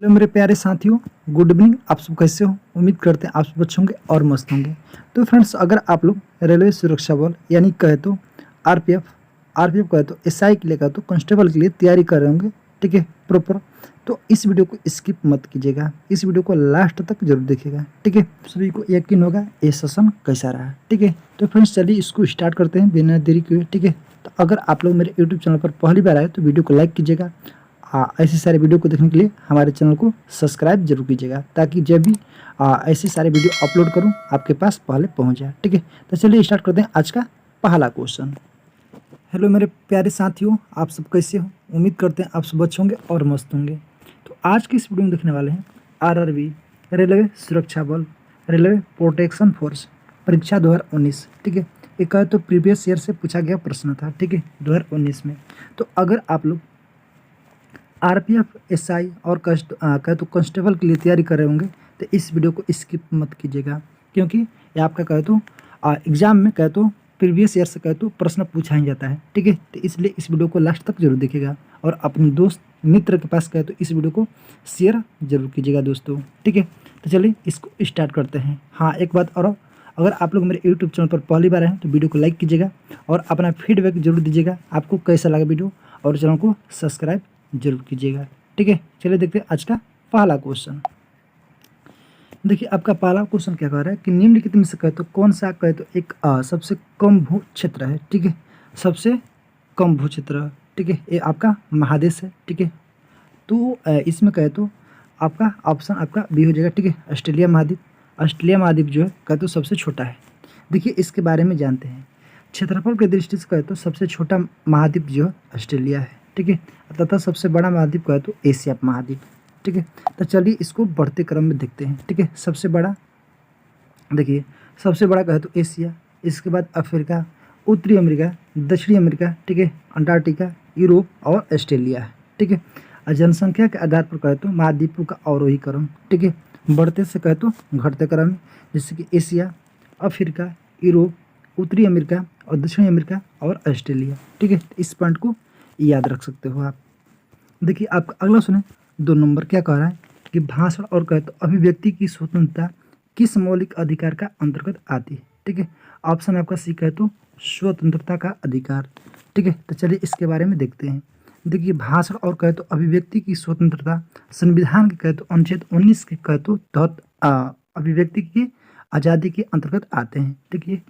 Hello मेरे प्यारे साथियों, गुड इवनिंग। आप सब कैसे हो? उम्मीद करते हैं आप सब अच्छे होंगे और मस्त होंगे। तो फ्रेंड्स, अगर आप लोग रेलवे सुरक्षा बल यानी कहे तो आरपीएफ आरपीएफ कहे तो एसआई के लिए कहे तो कांस्टेबल के लिए तैयारी कर रहे होंगे, ठीक है, प्रॉपर। तो इस वीडियो को स्किप मत कीजिएगा, इस वीडियो को लास्ट तक जरूर देखिएगा, ठीक है। सभी को यकीन होगा ये सेशन कैसा रहा, ठीक है। तो फ्रेंड्स, चलिए इसको स्टार्ट करते हैं बिना देरी किए, ठीक है। तो अगर आप लोग मेरे यूट्यूब चैनल पर पहली बार आए तो वीडियो को लाइक कीजिएगा। ऐसे सारे वीडियो को देखने के लिए हमारे चैनल को सब्सक्राइब जरूर कीजिएगा, ताकि जब भी ऐसे सारे वीडियो अपलोड करूं आपके पास पहले पहुंच जाए, ठीक है। तो चलिए स्टार्ट करते हैं आज का पहला क्वेश्चन। हेलो मेरे प्यारे साथियों, आप सब कैसे हो? उम्मीद करते हैं आप सब अच्छे होंगे और मस्त होंगे। तो आज की इस वीडियो में देखने वाले हैं आरआरबी रेलवे सुरक्षा बल रेलवे प्रोटेक्शन फोर्स परीक्षा 2019, ठीक है। एक तो प्रीवियस ईयर से पूछा गया प्रश्न था, ठीक है, 2019 में। तो अगर आप लोग आरपीएफ एसआई और कहे तो कांस्टेबल के लिए तैयारी कर रहे होंगे तो इस वीडियो को स्किप मत कीजिएगा, क्योंकि ये आपका कहे तो एग्जाम में कहे तो प्रीवियस ईयर से कहे तो प्रश्न पूछा ही जाता है, ठीक है। तो इसलिए इस वीडियो को लास्ट तक जरूर देखिएगा और अपने दोस्त मित्र के पास कहे तो इस वीडियो को शेयर जरूर कीजिएगा दोस्तों, ठीक है। तो चलिए इसको स्टार्ट करते हैं। हाँ, एक बात और, अगर आप लोग मेरे यूट्यूब चैनल पर पहली बार हैं तो वीडियो को लाइक कीजिएगा और अपना फीडबैक जरूर दीजिएगा, आपको कैसा लगा वीडियो, और चैनल को सब्सक्राइब जरूर कीजिएगा, ठीक है। चलिए देखते हैं आज का पहला क्वेश्चन। देखिए, आपका पहला क्वेश्चन क्या कह रहा है कि निम्नलिखित में से कहे तो कौन सा कहे तो एक सबसे कम भू क्षेत्र है, ठीक है, सबसे कम भू क्षेत्र, ठीक है। ये आपका महादेश है, ठीक है। तो इसमें कहे तो आपका ऑप्शन आपका बी हो जाएगा, ठीक है, ऑस्ट्रेलिया महाद्वीप। ऑस्ट्रेलिया महाद्वीप जो है कहे तो सबसे छोटा है। देखिए, इसके बारे में जानते हैं। क्षेत्रफल की दृष्टि से कहे तो सबसे छोटा महाद्वीप जो है ऑस्ट्रेलिया है, ठीक है, तथा सबसे बड़ा महाद्वीप कहे तो एशिया महाद्वीप, ठीक है। तो चलिए इसको बढ़ते क्रम में देखते हैं, ठीक है। सबसे बड़ा, देखिए, सबसे बड़ा कहे तो एशिया, इसके बाद अफ्रीका, उत्तरी अमेरिका, दक्षिणी अमेरिका, ठीक है, अंटार्कटिका, यूरोप और ऑस्ट्रेलिया है, ठीक है। और जनसंख्या के आधार पर कहे तो महाद्वीपों का अवरोही क्रम, ठीक है, बढ़ते से कहे तो घटते क्रम में, जैसे कि एशिया, अफ्रीका, यूरोप, उत्तरी अमेरिका और दक्षिणी अमेरिका और ऑस्ट्रेलिया, ठीक है। इस पॉइंट को याद रख सकते हो आप। देखिए, आपका अगला सुने, 2 नंबर क्या कह रहा है कि भाषण और कहे तो अभिव्यक्ति की स्वतंत्रता किस मौलिक अधिकार का अंतर्गत आती है, ठीक है। ऑप्शन आपका सी कहे तो स्वतंत्रता का अधिकार, ठीक है। तो चलिए इसके बारे में देखते हैं। देखिए, भाषण और कहे तो अभिव्यक्ति की स्वतंत्रता संविधान के कहे तो अनुच्छेद 19 के कहे तो तहत अभिव्यक्ति की आज़ादी के अंतर्गत आते हैं, ठीक है।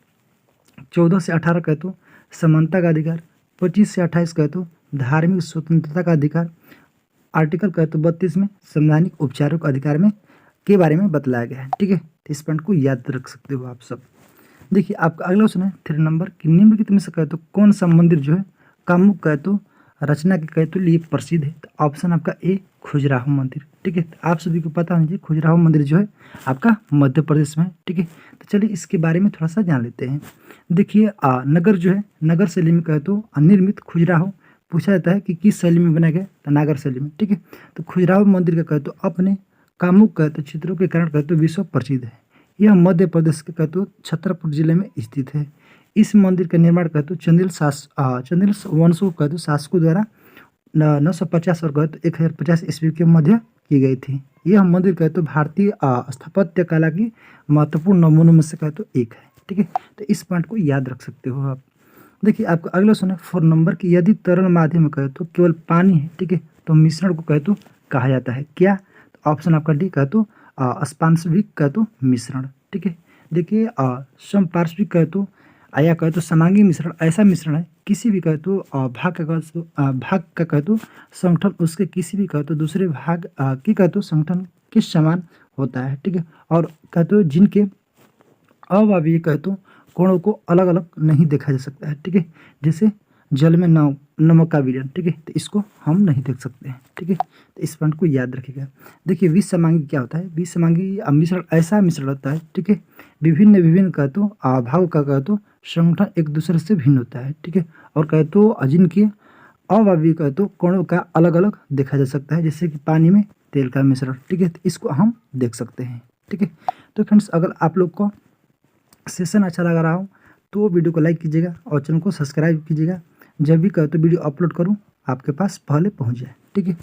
14 से 18 कहे तो समानता का अधिकार, 25 से 28 कहे तो धार्मिक स्वतंत्रता का अधिकार, आर्टिकल कहे तो 32 में संवैधानिक उपचारों के अधिकार में के बारे में बतलाया गया है, ठीक है। तो इस पॉइंट को याद रख सकते हो आप सब। देखिए, आपका अगला क्वेश्चन है 3 नंबर कि निम्नलिखित में से कहे तो कौन सा मंदिर जो है कामुक कहे तो रचना के कहे तो लिए प्रसिद्ध है। तो ऑप्शन आपका ए खजुराहो मंदिर, ठीक है। तो आप सभी को पता होना चाहिए खजुराहो मंदिर जो है आपका मध्य प्रदेश में है, ठीक है। तो चलिए इसके बारे में थोड़ा सा जान लेते हैं। देखिए, नगर जो है, नगर शैली में कहे तो निर्मित खजुराहो पूछा जाता है कि किस शैली में बनाया गया, तो नागर शैली में, ठीक है। तो खजुराहो मंदिर का कहे तो अपने कामुक कहे तो चित्रों के कारण कहे तो विश्व प्रसिद्ध है। यह मध्य प्रदेश के कहे तो छतरपुर जिले में स्थित है। इस मंदिर का निर्माण कहे तो चंदेल वंशों कहे तो शासकों द्वारा 950 और कहे तो 1050 ईस्वी के मध्य की गई थी। यह मंदिर कहे तो भारतीय स्थापत्य कला की महत्वपूर्ण नमूनों में से कहे तो एक है, ठीक है। तो इस पॉइंट को याद रख सकते हो आप। देखिए, आपका अगला सुने 4 नंबर की यदि तरल माध्यम में कहे तो केवल पानी है, ठीक है, तो मिश्रण को कहे तो कहा जाता है क्या। तो ऑप्शन आपका डी कहे तो अस्पार्श्विक कहे तो मिश्रण, ठीक है। देखिए, समपार्श्विक कहे तो या कहे तो समांगी मिश्रण ऐसा मिश्रण है किसी भी कहे तो भाग का कहे तो संगठन उसके किसी भी कहे तो दूसरे भाग की कहे तो संगठन के समान होता है, ठीक है। और कहे तो जिनके अवायवीय कहे तो कोणों को अलग अलग नहीं देखा जा सकता है, ठीक है। जैसे जल में नमक का विलयन, ठीक है, तो इसको हम नहीं देख सकते हैं, ठीक है। तो इस पॉइंट को याद रखिएगा। देखिए, विसमांगी क्या होता है, विसमांगी मिश्रण ऐसा मिश्रण होता है, ठीक है, विभिन्न कहे तो भागों का कहे तो संगठन एक दूसरे से भिन्न होता है, ठीक है। और कहे तो जिनके अवायवीय कहे तो कोणों का अलग अलग देखा जा सकता है, जैसे कि पानी में तेल का मिश्रण, ठीक है, तो इसको हम देख सकते हैं, ठीक है। तो फ्रेंड्स, अगर आप लोग को सेशन अच्छा लग रहा हो तो वीडियो को लाइक कीजिएगा और चैनल को सब्सक्राइब कीजिएगा, जब भी कहे तो वीडियो अपलोड करूं आपके पास पहले पहुंच जाए। ठीक है।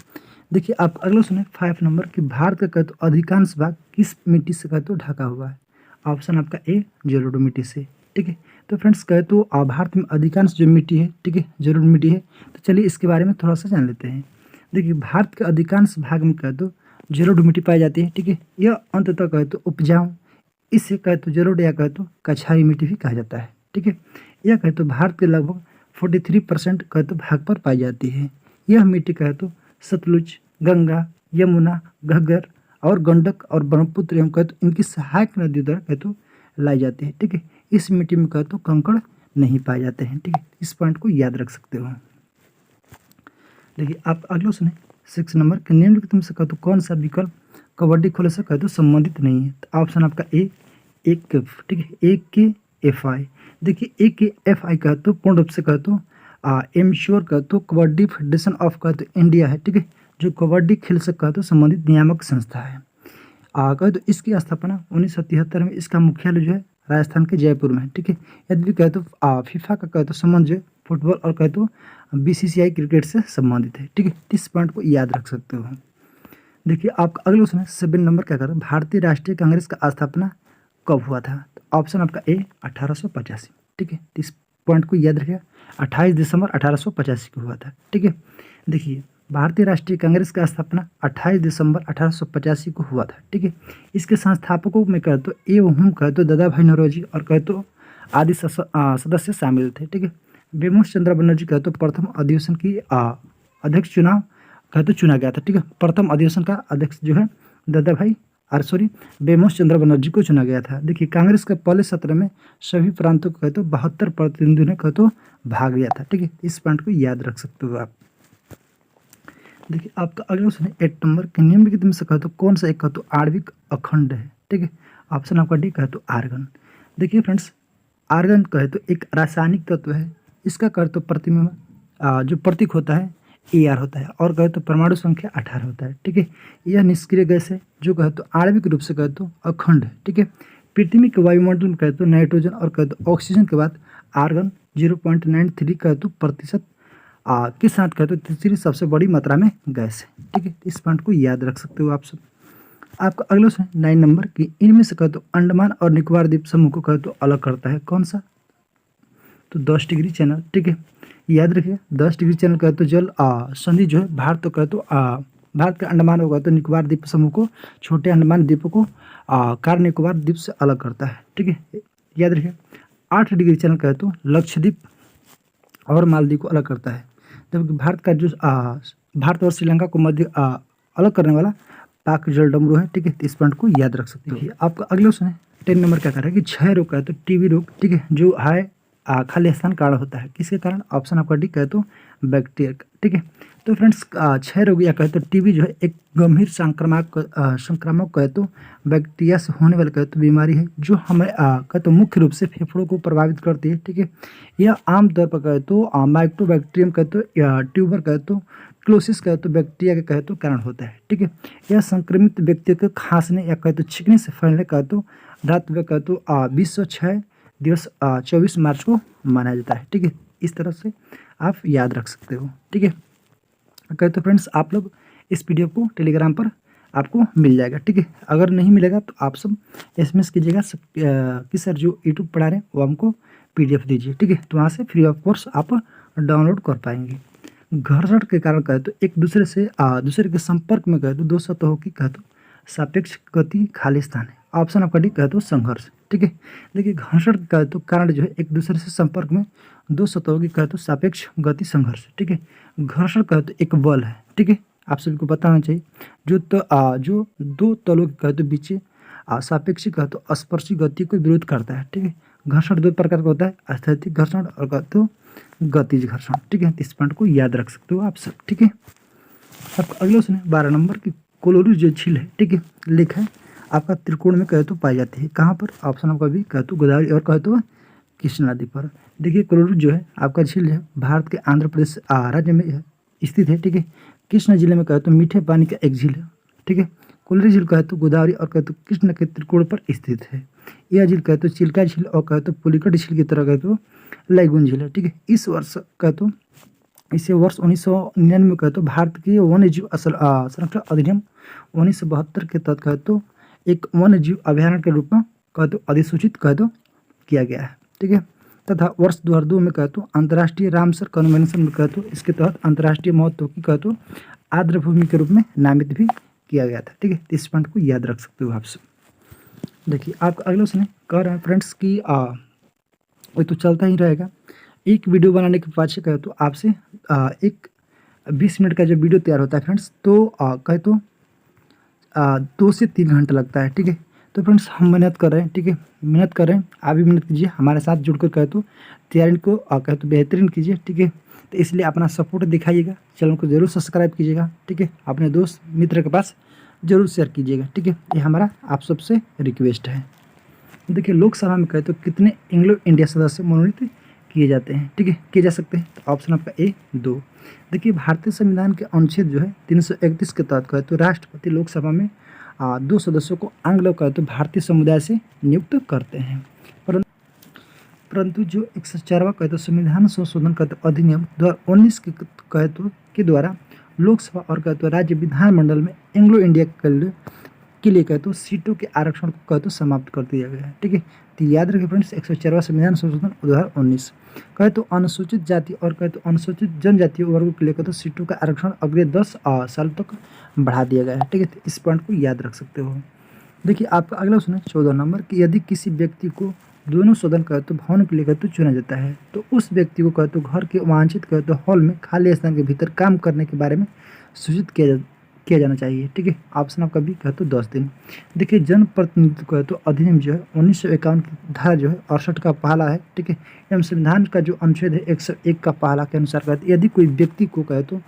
देखिए आप अगला सुने 5 नंबर कि भारत का कहे तो अधिकांश भाग किस मिट्टी से कहे तो ढका हुआ है। ऑप्शन आपका ए जलोढ़ मिट्टी से, ठीक है। तो फ्रेंड्स कहे तो भारत में अधिकांश जो मिट्टी है, ठीक है, जलोढ़ मिट्टी है। तो चलिए इसके बारे में थोड़ा सा जान लेते हैं। देखिए भारत के अधिकांश भाग में कहे तो जलोढ़ मिट्टी पाई जाती है, ठीक है। यह अंततः कहे तो उपजाऊ, इसे कहे तो जलोढ़ या कहे तो कछारी मिट्टी भी कहा जाता है, ठीक है। यह कहे तो भारत के लगभग 43% कहे तो भाग पर पाई जाती है। यह मिट्टी कहे तो सतलुज, गंगा, यमुना, घग्गर और गंडक और ब्रह्मपुत्र एवं कहे तो इनकी सहायक नदियों द्वारा कहे तो लाई जाती है, ठीक है। इस मिट्टी में कहे तो कंकड़ नहीं पाए जाते हैं, ठीक है। इस पॉइंट को याद रख सकते हो। देखिए आप अगला सुने 6 नंबर के निम्नलिखित में से कहे तो कौन सा विकल्प कबड्डी खेल से कहे तो संबंधित नहीं है। तो ऑप्शन आपका ए एक, ठीक है, एक के एफ आई। देखिए एक के एफ आई कहे तो पूर्ण रूप से कहे तो एमश्योर कहे तो कबड्डी फेडरेशन ऑफ कहे तो इंडिया है, ठीक है, जो कबड्डी खेल से कहे तो संबंधित नियामक संस्था है। कहे तो इसकी स्थापना 1977 में, इसका मुख्यालय जो है राजस्थान के जयपुर में है, ठीक है। यदि कहे तो फीफा का कहे तो संबंध जो है फुटबॉल और कहे तो बीसीसीआई क्रिकेट से संबंधित है, ठीक है। इस पॉइंट को याद रख सकते हो। देखिए आपका अगला क्वेश्चन है 7 नंबर क्या कहता है भारतीय राष्ट्रीय कांग्रेस का स्थापना कब हुआ था। तो ऑप्शन आपका ए 1885, ठीक है। इस पॉइंट को याद रखिए 28 दिसंबर 1885 को हुआ था, ठीक है। देखिए भारतीय राष्ट्रीय कांग्रेस का स्थापना 28 दिसंबर 1885 को हुआ था, ठीक है। इसके संस्थापकों में कहे तो ए हम कहे तो दादा भाई नौरोजी और कहे तो आदि सदस्य शामिल थे, ठीक है। बेमोस चंद्र बनर्जी कहे तो प्रथम अधिवेशन की अध्यक्ष चुनाव कहे तो चुना गया था, ठीक है। प्रथम अधिवेशन का अध्यक्ष जो है दादा भाई बेमोस चंद्र बनर्जी को चुना गया था। देखिए कांग्रेस के पहले सत्र में सभी प्रांतों को कहे तो 72 प्रतिनिधियों ने कहे तो भाग लिया था, ठीक है। इस पॉइंट को याद रख सकते हो आप। देखिए आपका अगला क्वेश्चन है 8 नंबर के निम्नलिखित में से कहे तो कौन सा एक कहे तो आणविक अखंड है, ठीक है। ऑप्शन आपका डी कहे तो आर्गन। देखिए फ्रेंड्स आर्गन कहे तो एक रासायनिक तत्व है। इसका कहे तो प्रतिमा जो प्रतीक होता है AR होता है और कहे तो परमाणु संख्या 18 होता है, ठीक है। यह निष्क्रिय गैस है जो कहे तो आणविक रूप से कहे तो अखंड है, ठीक है। पृथ्वी के वायुमंडल में कहे तो नाइट्रोजन और कहे तो ऑक्सीजन के बाद आर्गन 0.93 कहे तो प्रतिशत के साथ कहे तो तीसरी सबसे बड़ी मात्रा में गैस है, ठीक है। इस पॉइंट को याद रख सकते हो आप सब। आपका अगला क्वेश्चन 9 नंबर की इनमें से कहे तो अंडमान और निकोबार द्वीप समूह को कहे तो अलग करता है कौन सा। तो 10 डिग्री चैनल, ठीक है। याद रखिए 10 डिग्री चैनल कहे तो जल संधि जो है भारत तो कहे तो भारत के अंडमान होगा तो निकोबार द्वीप समूह को छोटे अंडमान द्वीपों को कार निकोबार द्वीप से अलग करता है, ठीक है। याद रखिए 8 डिग्री चैनल कहे तो लक्षद्वीप और मालदीव को अलग करता है, जबकि भारत का जो भारत और श्रीलंका को मध्य अलग करने वाला पाक जल डमरू है, ठीक है। इस पॉइंट को याद रख सकते हो। आपका अगले क्वेश्चन है 10 नंबर क्या कर रहा है कि क्षय रोग कहे तो टीबी रोग, ठीक है, जो है खाली स्थान कारण होता है, किसके कारण। ऑप्शन आपका डी कहे तो बैक्टीरिया, ठीक है। तो फ्रेंड्स क्षय रोग या कहे तो टीबी जो है एक गंभीर संक्रामक कहे तो बैक्टीरिया से होने वाली कहे तो बीमारी है जो हमें कहे तो मुख्य रूप से फेफड़ों को प्रभावित करती है, ठीक है। यह आमतौर पर कहे तो माइक्रोबैक्टीरियम कहे तो ट्यूबर कहे तो क्लोसिस कहे तो बैक्टीरिया के कहे तो कारण होता है, ठीक है। यह संक्रमित व्यक्तियों के खांसने या कहे तो छींकने से फैलने कहे तो धातु कहे तो विश्व क्षय दिवस 24 मार्च को मनाया जाता है, ठीक है। इस तरह से आप याद रख सकते हो, ठीक है। कहे तो फ्रेंड्स आप लोग इस पीडीएफ को टेलीग्राम पर आपको मिल जाएगा, ठीक है। अगर नहीं मिलेगा तो आप सब SMS कीजिएगा कि सर जो यूट्यूब पढ़ा रहे हैं वो हमको PDF दीजिए, ठीक है। तो वहाँ से फ्री ऑफ कोर्स आप डाउनलोड कर पाएंगे। घर्षण के कारण कहे तो एक दूसरे से दूसरे के संपर्क में कहे तो दो सतहों की कहे तो सापेक्ष गति खाली स्थान है। ऑप्शन आपका डी कहे तो संघर्ष, ठीक है। देखिए घर्षण कहे तो कारण जो है एक दूसरे से संपर्क में दो सतहों की कहे तो सापेक्ष गति संघर्ष, ठीक है। घर्षण कहे तो एक बल है, ठीक है। आप सभी को बताना चाहिए जो दो तलों के कहे तो बीच सापेक्षिक कहे तो स्पर्शी गति को विरोध करता है, ठीक है। घर्षण 2 प्रकार का होता है, स्थैतिक घर्षण और कहे तो गतिज घर्षण, ठीक है। इस पॉइंट को याद रख सकते हो आप सब, ठीक है। आपका अगला क्वेश्चन है 12 नंबर की कोलोरू जो झील है, ठीक है, लेख है आपका त्रिकोण में कहे तो पाई जाती है कहाँ पर। ऑप्शन आपका भी कहे तो गोदावरी और कहे तो कृष्णा नदी पर। देखिए कोलोरू जो है आपका झील है भारत के आंध्र प्रदेश राज्य में स्थित है, ठीक है। कृष्णा जिले में कहे तो मीठे पानी का एक झील है, ठीक है। कोलोरू झील कहे तो गोदावरी और कहे तो कृष्णा के त्रिकोण पर स्थित है। यह झील कहे तो चिल्का झील और कहे तो पुलिकट झील की तरह कहे तो लैगून झील है, ठीक है। इस वर्ष कहे तो इसे वर्ष 1999 में कहे तो भारतीय वन्य जीव संरक्षण अधिनियम 1972 के तहत कहे तो एक वन्य जीव अभयारण्य के रूप में कहे तो अधिसूचित कहे तो किया गया है। ठीक है। तथा वर्ष 2002 में कहे तो अंतर्राष्ट्रीय रामसर कन्वेंशन में कहे तो इसके तहत अंतर्राष्ट्रीय महत्व की कहे तो आर्द्रभूमि के रूप में नामित भी किया गया था। ठीक है। इस पॉइंट को याद रख सकते हो आप सब। देखिए आपका अगला क्वेश्चन कह रहा है फ्रेंड्स कि ये तो चलता ही रहेगा। एक वीडियो बनाने के बाद से कहे तो आपसे एक 20 मिनट का जो वीडियो तैयार होता है फ्रेंड्स, तो कहे तो 2 से 3 घंटा लगता है। ठीक है। तो फ्रेंड्स हम मेहनत कर रहे हैं। ठीक है। मेहनत कर रहे हैं, आप भी मेहनत कीजिए, हमारे साथ जुड़कर कहे तो तैयारी को कहे तो बेहतरीन कीजिए। ठीक है। तो इसलिए अपना सपोर्ट दिखाइएगा, चैनल को जरूर सब्सक्राइब कीजिएगा। ठीक है। अपने दोस्त मित्र के पास जरूर शेयर कीजिएगा। ठीक है। ये हमारा आप सबसे रिक्वेस्ट है। देखिए लोकसभा में कहे तो कितने एंग्लो इंडिया सदस्य मनोनीत किए जाते हैं? ठीक है, किए जा सकते हैं। तो ऑप्शन आपका ए 2। देखिए भारतीय संविधान के अनुच्छेद जो है 331 के तहत कहे तो राष्ट्रपति लोकसभा में 2 सदस्यों को आंग्ल कहे तो भारतीय समुदाय से नियुक्त करते हैं। परंतु जो 104वां कहे तो संविधान संशोधन कहे तो अधिनियम 2019 के द्वारा लोकसभा और कहे तो राज्य विधानमंडल में एंग्लो इंडिया के लिए कहे तो सीटों के आरक्षण को कहे तो समाप्त कर दिया गया है। ठीक है। तो याद रखिए फ्रेंड्स 104वां संविधान संशोधन 2019 कहे तो अनुसूचित जाति और कहे तो अनुसूचित जनजातीय वर्गों के लिए कहे तो सीटों का आरक्षण अगले 10 साल तक बढ़ा दिया गया है। ठीक है। तो इस पॉइंट को याद रख सकते हो। देखिए आपका अगला क्वेश्चन है 14 नंबर कि यदि किसी व्यक्ति को दोनों सदन कहे तो भवन के लिए कहे तो चुना जाता है तो उस व्यक्ति को कहे तो घर के वांछित कहे तो हॉल में खाली स्थान के भीतर काम करने के बारे में सूचित किया जाना चाहिए। ठीक है। ऑप्शन आपका बी कहे तो 10 दिन। देखिए जनप्रतिनिधित्व कहे तो अधिनियम जो है 1951 की धारा जो है 68 का पहला है। ठीक है। एवं संविधान का जो अनुच्छेद है 101 का पहला के अनुसार कहते यदि कोई व्यक्ति को कहे तो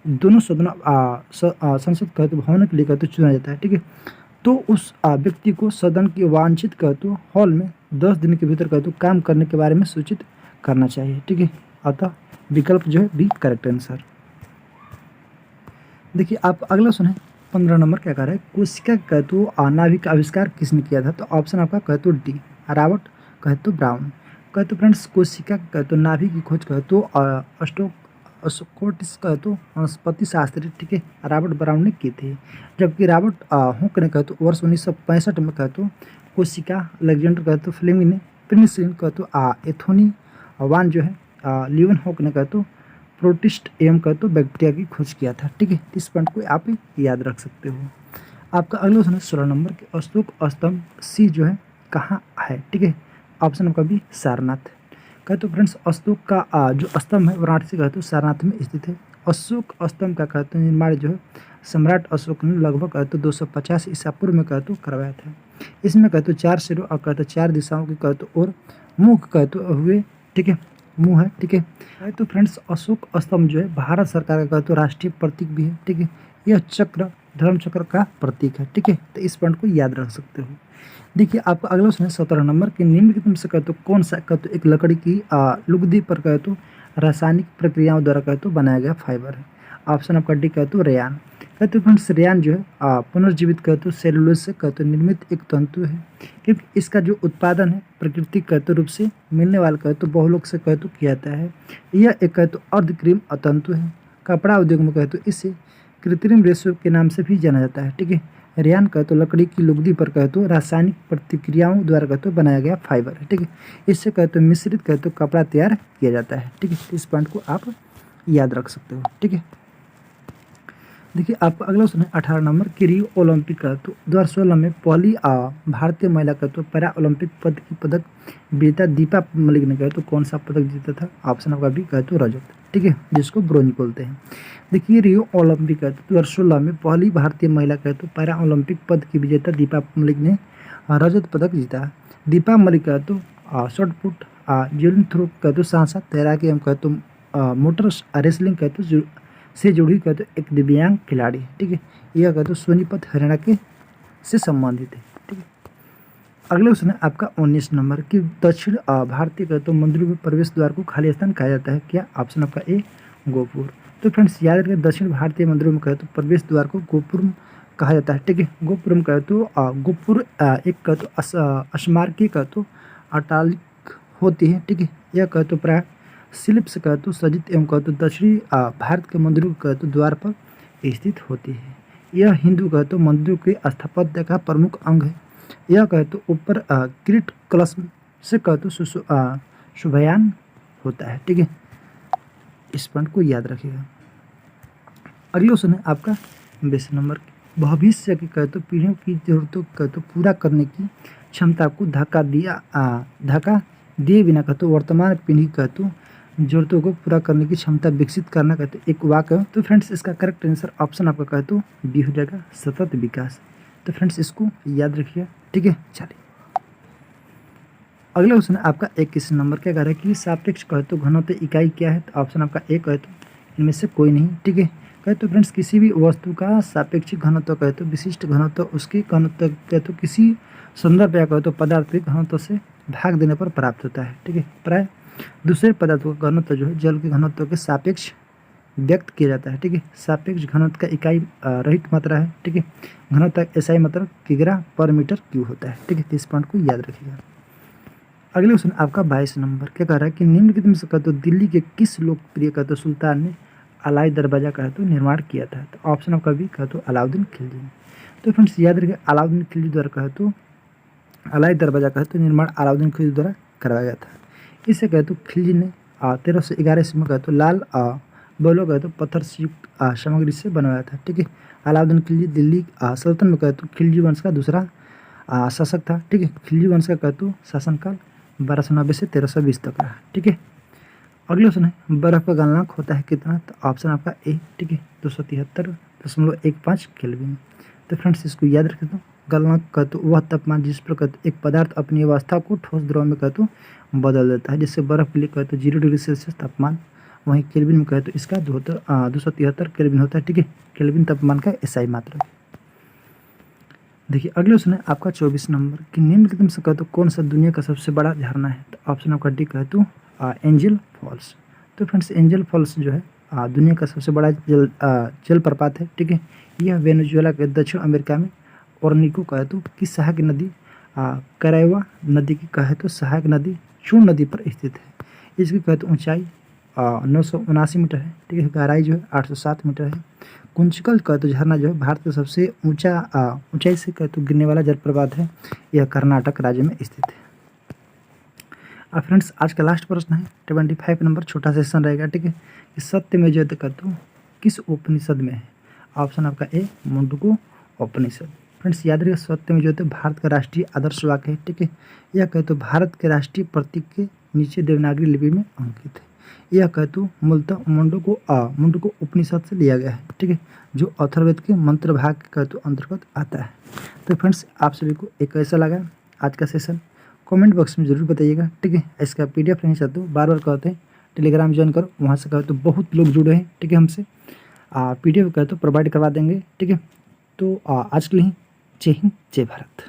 दोनों सदन संसद कहे तो भवन के लिए कहे तो चुना जाता है। ठीक है। तो उस व्यक्ति को सदन के वांछित कहे तो हॉल में 10 दिन के भीतर कहे तो काम करने के बारे में सूचित करना चाहिए। ठीक है। अतः विकल्प जो है बी करेक्ट आंसर। देखिए आप अगला सुने 15 नंबर क्या कह रहा है कोशिका कहे तो नाभिक का आविष्कार किसने किया था? तो ऑप्शन आपका कहे तो डी रॉबर्ट कहे तो ब्राउन। कहे तो फ्रेंड्स कोशिका कहे तो नाभिक की खोज कहे तो स्कोटिस कहे तो वनस्पति शास्त्री ठीक है रॉबर्ट ब्राउन ने की थी। जबकि रॉबर्ट हुक ने कहे तो वर्ष 1965 में कहे तो कोशिका अलेक्जेंडर कहे तो फ्लेमिंग ने पेनिसिलिन कहे तो एथोनी वान जो है लीवन हॉक ने कहे तो प्रोटिस्ट एवं कहे तो बैक्टीरिया की खोज किया था। ठीक है। इस पॉइंट को आप याद रख सकते हो। आपका अगला क्वेश्चन है 16 नंबर के अशोक स्तंभ सी जो है कहाँ है? ठीक है। ऑप्शन आपका बी सारनाथ। कहे तो फ्रेंड्स अशोक का जो स्तंभ है वाराणसी कहे तो सारनाथ में स्थित है। अशोक स्तंभ का कहे तो निर्माण जो है सम्राट अशोक ने लगभग कहे तो 250 ईसा पूर्व में कहे तो करवाया था। इसमें कहे तो 4 सिरों और कहे तो 4 दिशाओं की कहे तो और मुख कहे तो हुए। ठीक है। मुँह है। ठीक है। तो फ्रेंड्स अशोक स्तंभ जो है भारत सरकार का कहे तो राष्ट्रीय प्रतीक भी है। ठीक है। यह चक्र धर्म चक्र का प्रतीक है। ठीक है। तो इस पॉइंट को याद रख सकते हो। देखिए आपका अगला क्वेश्चन है 17 नंबर के निम्नलिखित में से कहे तो कौन सा कहे तो एक लकड़ी की लुगदी पर कहे तो रासायनिक प्रक्रियाओं द्वारा कहे तो बनाया गया फाइबर है? ऑप्शन आपका डी कहे तो रेयान। कहे तो फ्रेंड्स रेयान जो है पुनर्जीवित कहे तो सेलुलोज से कहे तो निर्मित एक तंतु है क्योंकि इसका जो उत्पादन है प्राकृतिक कहे तो रूप से मिलने वाला कहे तो बहुलोक से कहे तो किया जाता है। यह एक कहे तो अर्धकृत्रिम तंतु है। कपड़ा उद्योग में कहे तो इसे कृत्रिम रेशो के नाम से भी जाना जाता है। ठीक है। रेयान कहे तो लकड़ी की लुगदी पर कहे तो रासायनिक प्रतिक्रियाओं द्वारा कहे तो बनाया गया फाइबर है। ठीक है। इससे कहे तो मिश्रित कहे तो कपड़ा तैयार किया जाता है। ठीक है। इस पॉइंट को आप याद रख सकते हो। ठीक है। देखिए आपका अगला क्वेश्चन है 18 नंबर की रियो ओलंपिक का तो 2016 में पहली भारतीय महिला का तो पैरा ओलंपिक पद की पदक विजेता दीपा मलिक ने कहे तो कौन सा पदक जीता था? ऑप्शन आपका भी कहे तो रजत। ठीक है। जिसको ब्रोंज बोलते हैं। देखिए रियो ओलंपिक का 2016 में पहली भारतीय महिला कहे तो पैरा ओलंपिक पद की विजेता दीपा मलिक ने रजत पदक जीता। दीपा मलिक का तो शॉर्ट पुट जेवलिन थ्रो कहे तो साथ साथ तैराकी एवं कहे तो मोटर रेसलिंग कहे तो से जुड़ी कहे तो एक दिव्यांग खिलाड़ी। ठीक है। यह कहे तो सोनीपत हरियाणा के से संबंधित है। ठीक है। अगले क्वेश्चन है आपका 19 नंबर की दक्षिण भारतीय कहे तो मंदिरों में प्रवेश द्वार को खाली स्थान कहा जाता है क्या? ऑप्शन आपका ए गोपुर। तो फ्रेंड्स याद रखिए दक्षिण भारतीय मंदिरों में कहे तो प्रवेश द्वार को गोपुरम कहा जाता है। ठीक है। गोपुरम कहे तो गोपुर एक कहे तो स्मारकीय कहे तो अटालिक होती है। ठीक है। यह कहे तो प्राय शिल्प से कहते सज्जित एवं कहते दक्षिणी भारत के मंदिरों के कहते द्वार पर स्थित होती है। यह हिंदू कहते मंदिरों के स्थापत्य का प्रमुख अंग है। यह कहते ऊपर किरीट कलश से कहते शुभयान होता है। ठीक है, इस पॉइंट को याद रखिएगा। अगला क्वेश्चन है आपका 20 नंबर, भविष्य की कहते पीढ़ियों की जरूरतों को कहते पूरा करने की क्षमता को धक्का दिए बिना कहते वर्तमान पीढ़ी कहते जरूरतों को पूरा करने की क्षमता विकसित करना कहते एक वाक्य। तो फ्रेंड्स इसका करेक्ट आंसर ऑप्शन आपका कहते बी हो जाएगा, सतत विकास। तो फ्रेंड्स इसको याद रखिए। ठीक है, चलिए अगला क्वेश्चन है आपका 21 नंबर, क्या कह रहा है कि सापेक्ष कहते घनत्व इकाई क्या है। तो ऑप्शन आपका ए कहते इनमें से कोई नहीं। ठीक है, कहते फ्रेंड्स किसी भी वस्तु का सापेक्षिक घनत्व कहते विशिष्ट घनत्व उसके घनत्व कहते किसी संदर्भ या कहते पदार्थ के घनत्व से भाग देने पर प्राप्त होता है। ठीक है, प्राय दूसरे पदार्थों का घनत्व जो है जल के घनत्व के सापेक्ष व्यक्त किया जाता है। ठीक है, सापेक्ष घनत्व का इकाई रहित मात्रा है। ठीक है, घनत्व एसआई मात्रा किग्रा पर मीटर क्यूब होता है। ठीक है, इस पॉइंट को याद रखिएगा। अगले क्वेश्चन आपका 22 नंबर, क्या कह रहा है कि निम्नलिखित में से कहते दिल्ली के किस लोकप्रिय कहते सुल्तान ने अलाई दरवाजा कहते निर्माण किया था। तो ऑप्शन आपका भी कहते अलाउद्दीन खिलजी ने। तो फ्रेंड्स याद रखिए अलाउद्दीन खिलजी द्वारा कहते अलाई दरवाजा कहते निर्माण अलाउद्दीन खिलजी द्वारा करवाया गया था। इसे कहते खिलजी ने 1311 ईस्वी में कहते लाल बौलों कहते पत्थर से युक्त सामग्री से बनवाया था। ठीक है, अलाउद्दीन खिलजी दिल्ली सल्तनत में कहते खिलजी वंश का दूसरा शासक था। ठीक है, खिलजी वंश का कहते शासनकाल 1290 से 1320 तक रहा। ठीक है, अगले क्वेश्चन है बर्फ का गलनांक होता है कितना। तो ऑप्शन आपका ए। ठीक है, 273.15 केल्विन। तो फ्रेंड्स इसको याद रखें, तो गलनांक कहते वह तापमान जिस पर कहते एक पदार्थ अपनी अवस्था को ठोस द्रव में कहते बदल देता है। जैसे बर्फ के लिए कहते 0 डिग्री सेल्सियस तापमान, वहीं केल्विन में कहते इसका 273 केल्विन होता है। ठीक है, केल्विन तापमान का एसआई मात्रा। देखिए अगले क्वेश्चन है आपका 24 नंबर कि निम्नलिखित में से कहते कौन सा दुनिया का सबसे बड़ा झरना है। तो ऑप्शन आपका डी कहते एंजल फॉल्स। तो फ्रेंड्स एंजल फॉल्स जो है दुनिया का सबसे बड़ा जलप्रपात है। ठीक है, यह वेनेजुएला के दक्षिण अमेरिका में ओरनिको कहते की सहायक नदी कराइवा नदी की कहते सहायक नदी चूर्ण नदी पर स्थित है। इसकी कहते ऊंचाई 979 मीटर है। ठीक है, गहराई जो है 807 मीटर है। कुंचिकल कहते झरना जो है भारत का सबसे ऊंचाई से कहते गिरने वाला जलप्रपात है। यह कर्नाटक राज्य में स्थित है। अब फ्रेंड्स आज का लास्ट प्रश्न है 25 नंबर, छोटा सेशन रहेगा। ठीक है, कि सत्य में जयते कहते किस उपनिषद में है। ऑप्शन आपका ए मुंडको उपनिषद। फ्रेंड्स याद रखिए सत्य में जयते भारत का राष्ट्रीय आदर्श वाक्य है। ठीक है, यह कहते भारत के राष्ट्रीय प्रतीक के नीचे देवनागरी लिपि में अंकित है। यह कहते मूलतः मुंडको उपनिषद से लिया गया है। ठीक है, जो अथर्ववेद के मंत्र भाग के कहते अंतर्गत आता है। तो फ्रेंड्स आप सभी को एक कैसा लगा आज का सेशन कमेंट बॉक्स में जरूर बताइएगा। ठीक है, इसका पीडीएफ नहीं चाहते हो बार बार कहते हैं टेलीग्राम ज्वाइन करो, वहाँ से कहते बहुत लोग जुड़े हैं। ठीक है, हमसे पीडीएफ कहते प्रोवाइड करवा देंगे। ठीक है, तो आज के लिए जय हिंद जय भारत।